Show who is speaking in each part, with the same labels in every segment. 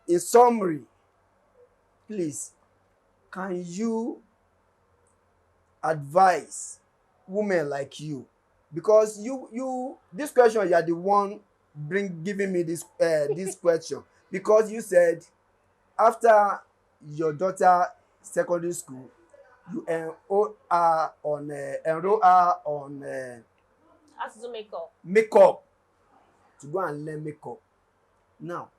Speaker 1: in summary, please, can you advise women like you, because you this question, you are the one giving me this question, because you said after your daughter secondary school you enroll her on
Speaker 2: Has to do makeup.
Speaker 1: makeup, to go and learn makeup. Now,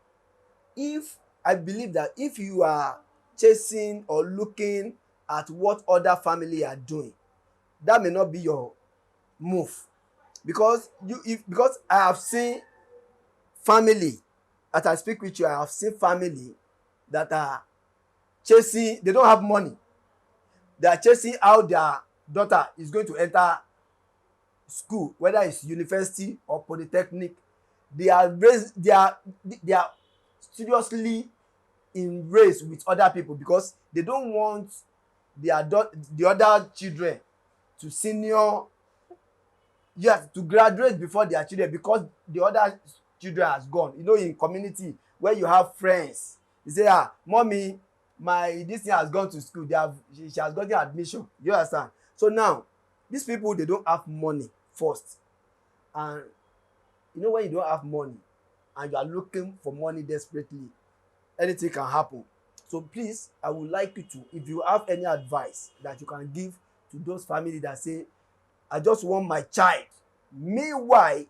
Speaker 1: if I believe that if you are chasing or looking at what other family are doing, that may not be your move, because I have seen family, as I speak with you, I have seen family that are chasing, they don't have money, they are chasing how their daughter is going to enter school, whether it's university or polytechnic. They are seriously in race with other people, because they don't want the other children to senior, yes, to graduate before their children, because the other children has gone. You know, in community where you have friends, you say, ah, mommy, my this thing has gone to school, she has gotten admission, you understand. So now these people, they don't have money first, and you know, when you don't have money and you are looking for money desperately, anything can happen. So please, I would like you to, if you have any advice that you can give to those families that say, I just want my child. Meanwhile,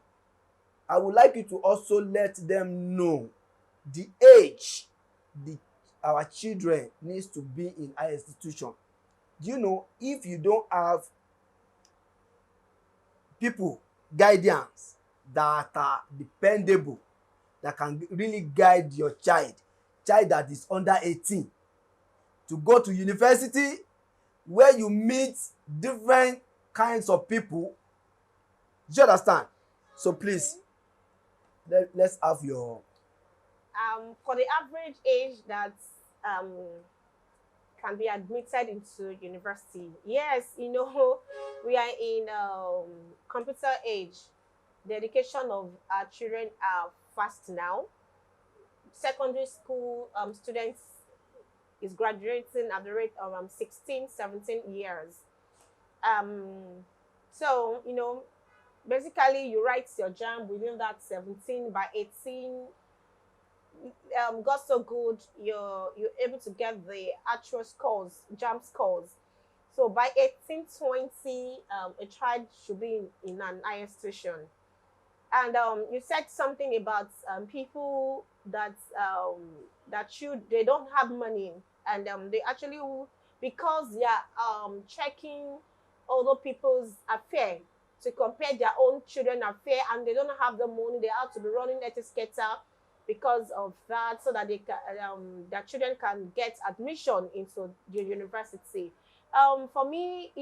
Speaker 1: I would like you to also let them know the age the our children needs to be in higher institution. Do you know, if you don't have people, guidance that are dependable, that can really guide your child that is under 18, to go to university where you meet different kinds of people, do you understand? So please,
Speaker 2: Okay.
Speaker 1: let's have your
Speaker 2: For the average age that um can be admitted into university, yes, we are in computer age. The education of our children are fast now. Secondary school students is graduating at the rate of 16, 17 years. Um, so, basically you write your jam within that 17, by 18, God so good, you're able to get the actual scores, jam scores. So by 18, 20, a child should be in an higher institution. And you said something about people they don't have money, and they actually, because they are checking other people's affair to compare their own children affair, and they don't have the money, they have to be running etiquette because of that, so that their children can get admission into the university. For me,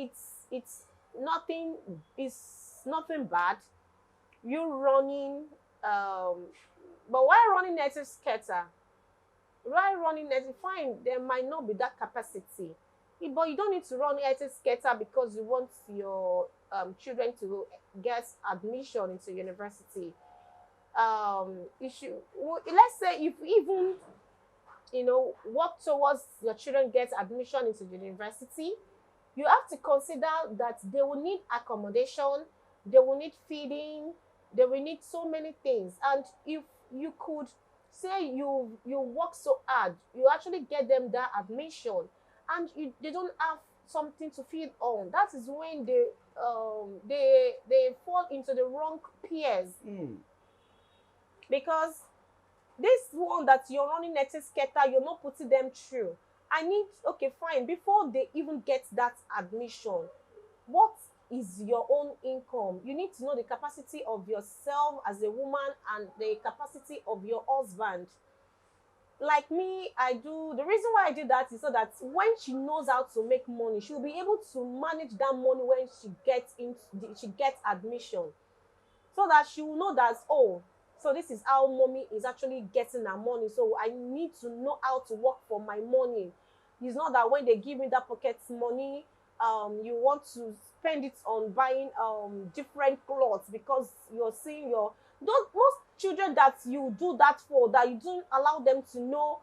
Speaker 2: nothing it's nothing bad, you running, um but why running native skater, why running native, fine, there might not be that capacity. But you don't need to run native skater because you want your children to get admission into university. You should, let's say, if even work towards your children get admission into the university, you have to consider that they will need accommodation, they will need feeding, they will need so many things. And if you could say you work so hard, you actually get them that admission, and they don't have something to feed on, that is when they fall into the wrong peers. Because this one that you're running native skater, you're not putting them through. I need, okay, fine, before they even get that admission, what is your own income? You need to know the capacity of yourself as a woman and the capacity of your husband. Like me, I do, the reason why I did that is so that when she knows how to make money, she'll be able to manage that money when she gets admission, so that she will know that, oh, so this is how mommy is actually getting her money, so I need to know how to work for my money. It's not that when they give me that pocket money, you want to spend it on buying different clothes, because you're seeing your, don't most children that you do that for, that you don't allow them to know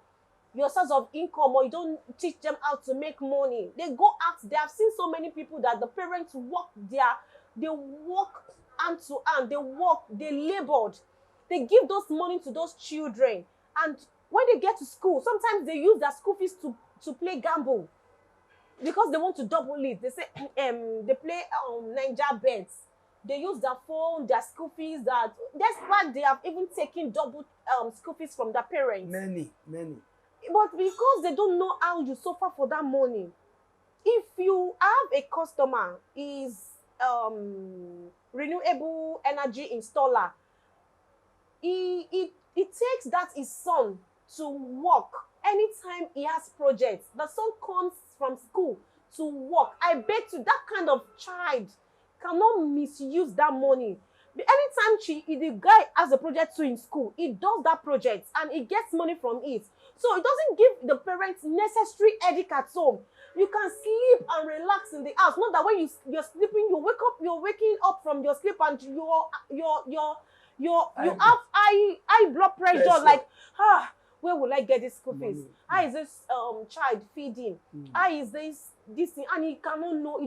Speaker 2: your source of income, or you don't teach them how to make money. They go out. They have seen so many people that the parents they work hand to hand. They labored. They give those money to those children, and when they get to school, sometimes they use their school fees to play gamble, because they want to double it. They say they play Naija bets. They use their phone, their school fees. Despite they have even taken double school fees from their parents.
Speaker 1: Many.
Speaker 2: But because they don't know how you suffer for that money, if you have a customer is renewable energy installer, it takes that his son to work anytime he has projects. The son comes from school to work. I bet you that kind of child cannot misuse that money. Anytime the guy has a project too in school, he does that project and he gets money from it. So it doesn't give the parents necessary headache at home. You can sleep and relax in the house. Not that when you're sleeping, you're waking up from your sleep and you have high blood pressure. Like, where will I get this school fees? How is this child feeding? How is this thing? And he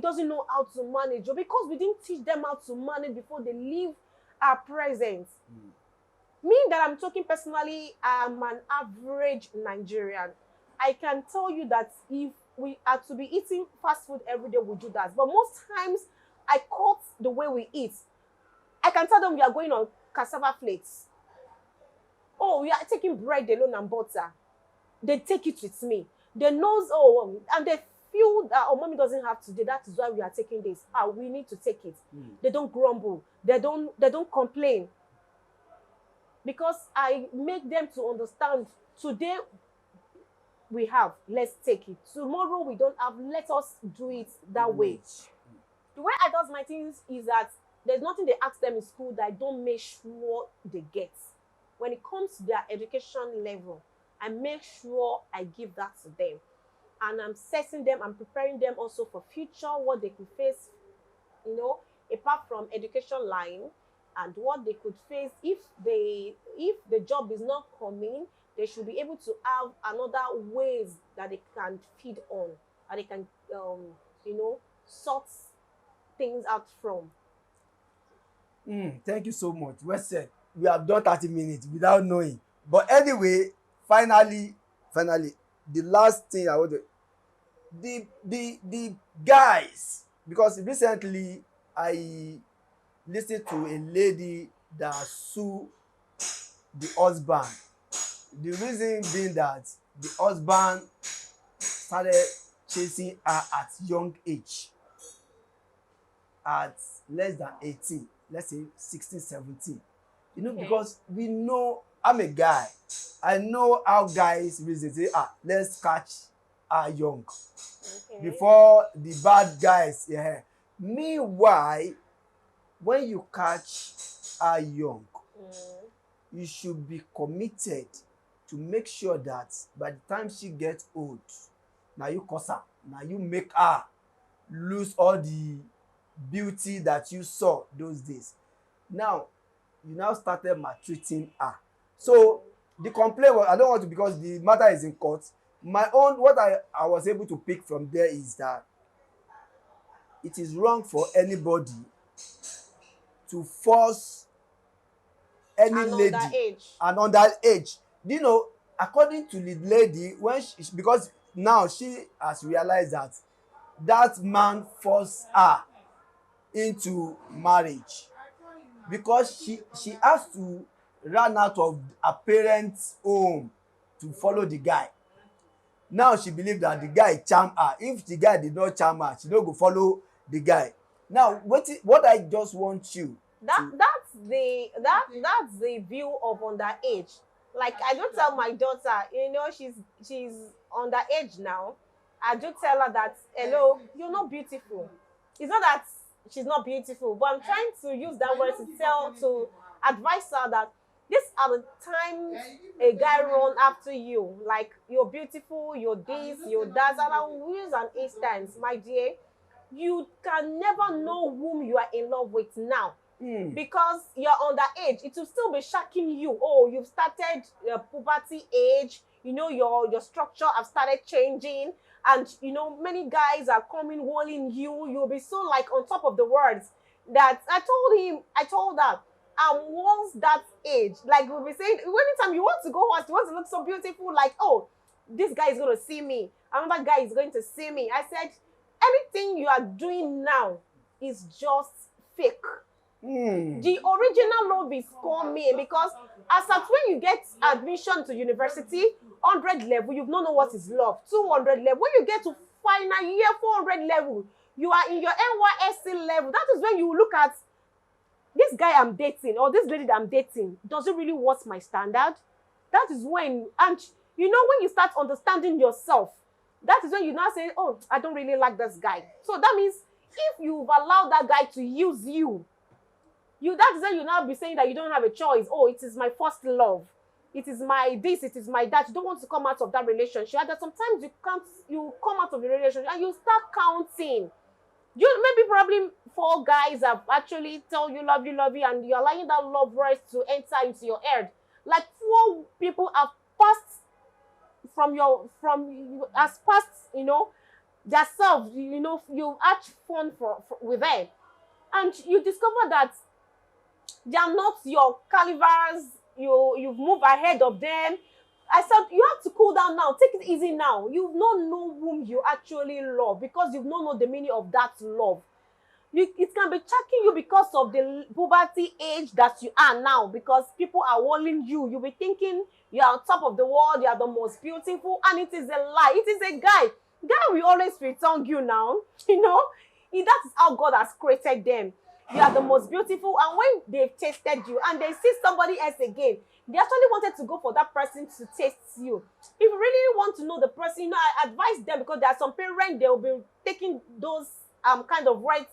Speaker 2: doesn't know how to manage, because we didn't teach them how to manage before they leave our presence. Me, that I'm talking personally, I'm an average Nigerian. I can tell you that if we are to be eating fast food every day, we do that. But most times, I cut the way we eat. I can tell them we are going on cassava flakes. Oh, we are taking bread alone and butter. They take it with me. They know, and they feel that, mommy doesn't have today. That is why we are taking this. We need to take it. They don't grumble. They don't complain. Because I make them to understand, today we have, let's take it. Tomorrow we don't have, let us do it that way. The way I does my things is that there's nothing they ask them in school that I don't make sure they get. When it comes to their education level, I make sure I give that to them. And I'm setting them, I'm preparing them also for future, what they could face, apart from education line, and what they could face if the job is not coming. They should be able to have another ways that they can feed on, and they can sort things out from.
Speaker 1: Thank you so much. Well said. We have done 30 minutes without knowing. But anyway, finally, the last thing I want to, the guys, because recently I listened to a lady that sued the husband. The reason being that the husband started chasing her at young age, at less than 18, let's say 16, 17. Okay. Because we know, I'm a guy, I know how guys reason, say, let's catch her young. Okay. Before the bad guys. Yeah. Meanwhile, when you catch her young, you should be committed to make sure that by the time she gets old, now you cause her, now you make her lose all the beauty that you saw those days. Now, you now started maltreating her. So the complaint was, I don't want to, because the matter is in court. My own, what I was able to pick from there is that it is wrong for anybody to force any lady and underage. According to the lady, when because now she has realized that man forced her into marriage, because she has to run out of her parents' home to follow the guy. Now she believes that the guy charm her. If the guy did not charm her, she don't go follow the guy. Now, what I just want you that's the view of underage. Like, I don't tell my daughter, she's underage now. I do tell her that, hello, you're not beautiful. It's not that she's not beautiful, but I'm trying to use that word to advise her that these are the times a guy run after you. Like, you're beautiful, you're this, you're that. And I will use an instance, my dear. You can never know whom you are in love with now.
Speaker 2: because you're underage. It will still be shocking you. Oh, you've started puberty age. You know, your structure have started changing, and you know many guys are coming walling you. You'll be so like on top of the words that I told her, and once that age, like we'll be saying, anytime you want to go out, you want to look so beautiful, like, oh, this guy is going to see me, another guy is going to see me. I said, anything you are doing now is just fake. The original love is coming, because as at when you get admission to university, 100 level, you've not know what is love. 200 level, when you get to final year 400 level, you are in your NYSC level. That is when you look at this guy I'm dating or this lady that I'm dating. Does it really worth my standard? That is when, and you know, when you start understanding yourself, that is when you now say, oh, I don't really like this guy. So that means if you've allowed that guy to use you, that is when you now be saying that you don't have a choice. Oh, it is my first love. It is my this, it is my that. You don't want to come out of that relationship. And that sometimes you come out of the relationship and you start counting. You maybe probably 4 guys have actually told you love you, and you're allowing that love words to enter into your head. Like 4 people have passed has passed, you know, themselves, you know, you had fun with them. And you discover that they are not your calibers. You've moved ahead of them. I said, you have to cool down now. Take it easy now. You've not know whom you actually love, because you've not know the meaning of that love. It can be checking you because of the puberty age that you are now, because people are warning you. You'll be thinking you're on top of the world, you are the most beautiful, and it is a lie. It is a guy. Guy will always return you now. You know, that is how God has created them. They are the most beautiful, and when they've tasted you and they see somebody else again, they actually wanted to go for that person to taste you. If you really want to know the person, you know, I advise them, because there are some parents, they will be taking those kind of rights,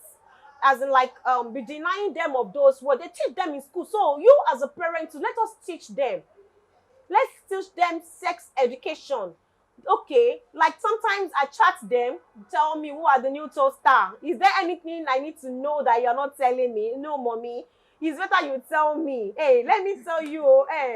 Speaker 2: as in like be denying them of those words. They teach them in school. So you as a parent, let us teach them. Let's teach them sex education. Okay, like sometimes I chat them, tell me who are the new toaster. Is there anything I need to know that you're not telling me? No, mommy. It's better you tell me. Hey, let me tell you. Hey,